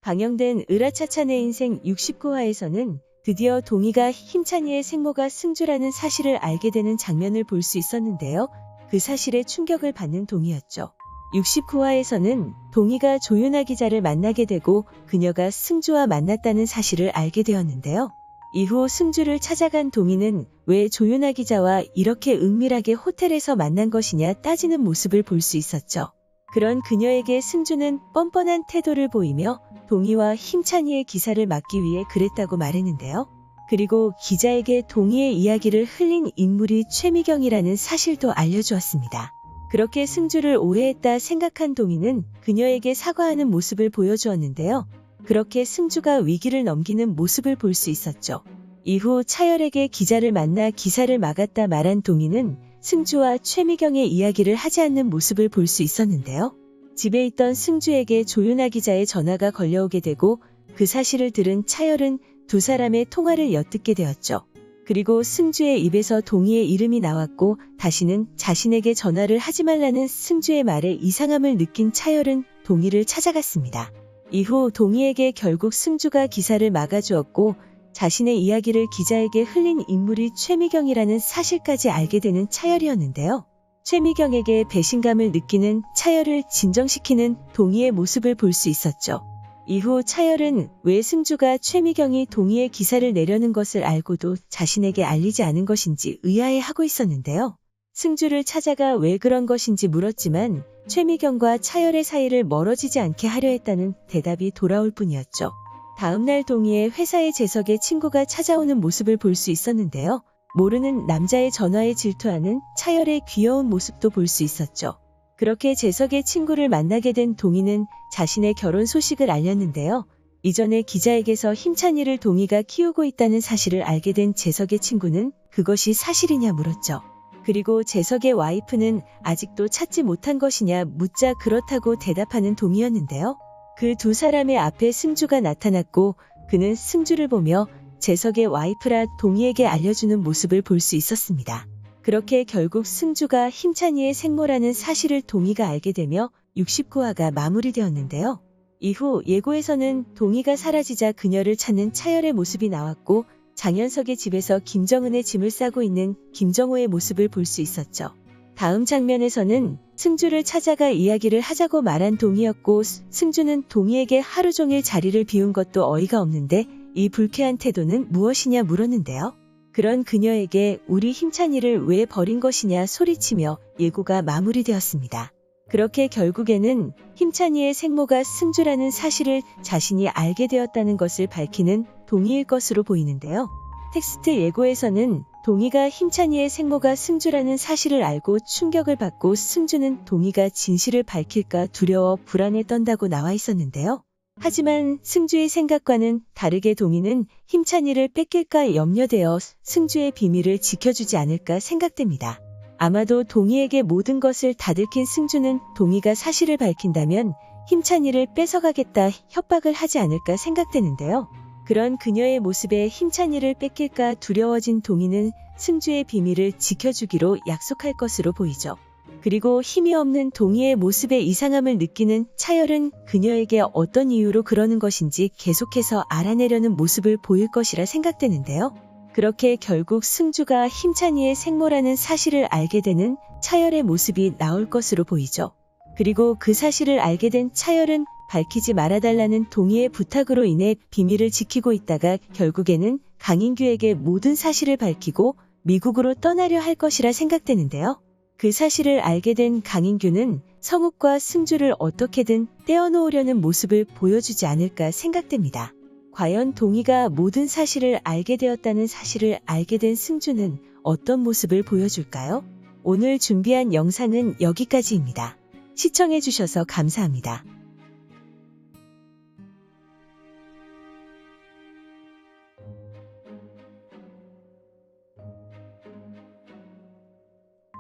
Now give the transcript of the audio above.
방영된 으라차차 내 인생 69화에서는 드디어 동희가 힘찬이의 생모가 승주라는 사실을 알게 되는 장면을 볼 수 있었는데요. 그 사실에 충격을 받는 동희였죠. 69화에서는 동희가 조윤아 기자를 만나게 되고 그녀가 승주와 만났다는 사실을 알게 되었는데요. 이후 승주를 찾아간 동희는 왜 조윤아 기자와 이렇게 은밀하게 호텔에서 만난 것이냐 따지는 모습을 볼 수 있었죠. 그런 그녀에게 승주는 뻔뻔한 태도를 보이며 동희와 힘찬이의 기사를 막기 위해 그랬다고 말했는데요. 그리고 기자에게 동희의 이야기를 흘린 인물이 최미경이라는 사실도 알려주었습니다. 그렇게 승주를 오해했다 생각한 동희는 그녀에게 사과하는 모습을 보여주었는데요. 그렇게 승주가 위기를 넘기는 모습을 볼 수 있었죠. 이후 차열에게 기자를 만나 기사를 막았다 말한 동희는 승주와 최미경의 이야기를 하지 않는 모습을 볼 수 있었는데요. 집에 있던 승주에게 조윤아 기자의 전화가 걸려오게 되고 그 사실을 들은 차열은 두 사람의 통화를 엿듣게 되었죠. 그리고 승주의 입에서 동희의 이름이 나왔고 다시는 자신에게 전화를 하지 말라는 승주의 말에 이상함을 느낀 차열은 동희를 찾아갔습니다. 이후 동희에게 결국 승주가 기사를 막아주었고 자신의 이야기를 기자에게 흘린 인물이 최미경이라는 사실까지 알게 되는 차열이었는데요. 최미경에게 배신감을 느끼는 차열을 진정시키는 동희의 모습을 볼 수 있었죠. 이후 차열은 왜 승주가 최미경이 동희의 기사를 내려는 것을 알고도 자신에게 알리지 않은 것인지 의아해하고 있었는데요. 승주를 찾아가 왜 그런 것인지 물었지만 최미경과 차열의 사이를 멀어지지 않게 하려 했다는 대답이 돌아올 뿐이었죠. 다음날 동희의 회사의 재석의 친구가 찾아오는 모습을 볼 수 있었는데요. 모르는 남자의 전화에 질투하는 차열의 귀여운 모습도 볼 수 있었죠. 그렇게 재석의 친구를 만나게 된 동희는 자신의 결혼 소식을 알렸는데요. 이전에 기자에게서 힘찬이를 동희가 키우고 있다는 사실을 알게 된 재석의 친구는 그것이 사실이냐 물었죠. 그리고 재석의 와이프는 아직도 찾지 못한 것이냐 묻자 그렇다고 대답하는 동희였는데요. 그 두 사람의 앞에 승주가 나타났고 그는 승주를 보며 재석의 와이프라 동희에게 알려주는 모습을 볼 수 있었습니다. 그렇게 결국 승주가 힘찬이의 생모라는 사실을 동희가 알게 되며 69화가 마무리되었는데요. 이후 예고에서는 동희가 사라지자 그녀를 찾는 차열의 모습이 나왔고 장현석의 집에서 김정은의 짐을 싸고 있는 김정호의 모습을 볼 수 있었죠. 다음 장면에서는 승주를 찾아가 이야기를 하자고 말한 동희였고 승주는 동희에게 하루 종일 자리를 비운 것도 어이가 없는데 이 불쾌한 태도는 무엇이냐 물었는데요. 그런 그녀에게 우리 힘찬이를 왜 버린 것이냐 소리치며 예고가 마무리되었습니다. 그렇게 결국에는 힘찬이의 생모가 승주라는 사실을 자신이 알게 되었다는 것을 밝히는 동희일 것으로 보이는데요. 텍스트 예고에서는 동희가 힘찬이의 생모가 승주라는 사실을 알고 충격을 받고 승주는 동희가 진실을 밝힐까 두려워 불안에 떤다고 나와 있었는데요. 하지만 승주의 생각과는 다르게 동희는 힘찬이를 뺏길까 염려되어 승주의 비밀을 지켜주지 않을까 생각됩니다. 아마도 동희에게 모든 것을 다 들킨 승주는 동희가 사실을 밝힌다면 힘찬이를 뺏어가겠다 협박을 하지 않을까 생각되는데요. 그런 그녀의 모습에 힘찬이를 뺏길까 두려워진 동희는 승주의 비밀을 지켜주기로 약속할 것으로 보이죠. 그리고 힘이 없는 동희의 모습에 이상함을 느끼는 차열은 그녀에게 어떤 이유로 그러는 것인지 계속해서 알아내려는 모습을 보일 것이라 생각되는데요. 그렇게 결국 승주가 힘찬이의 생모라는 사실을 알게 되는 차열의 모습이 나올 것으로 보이죠. 그리고 그 사실을 알게 된 차열은 밝히지 말아달라는 동희의 부탁으로 인해 비밀을 지키고 있다가 결국에는 강인규에게 모든 사실을 밝히고 미국으로 떠나려 할 것이라 생각되는데요. 그 사실을 알게 된 강인규는 성욱과 승주를 어떻게든 떼어놓으려는 모습을 보여주지 않을까 생각됩니다. 과연 동희가 모든 사실을 알게 되었다는 사실을 알게 된 승주는 어떤 모습을 보여줄까요? 오늘 준비한 영상은 여기까지입니다. 시청해주셔서 감사합니다.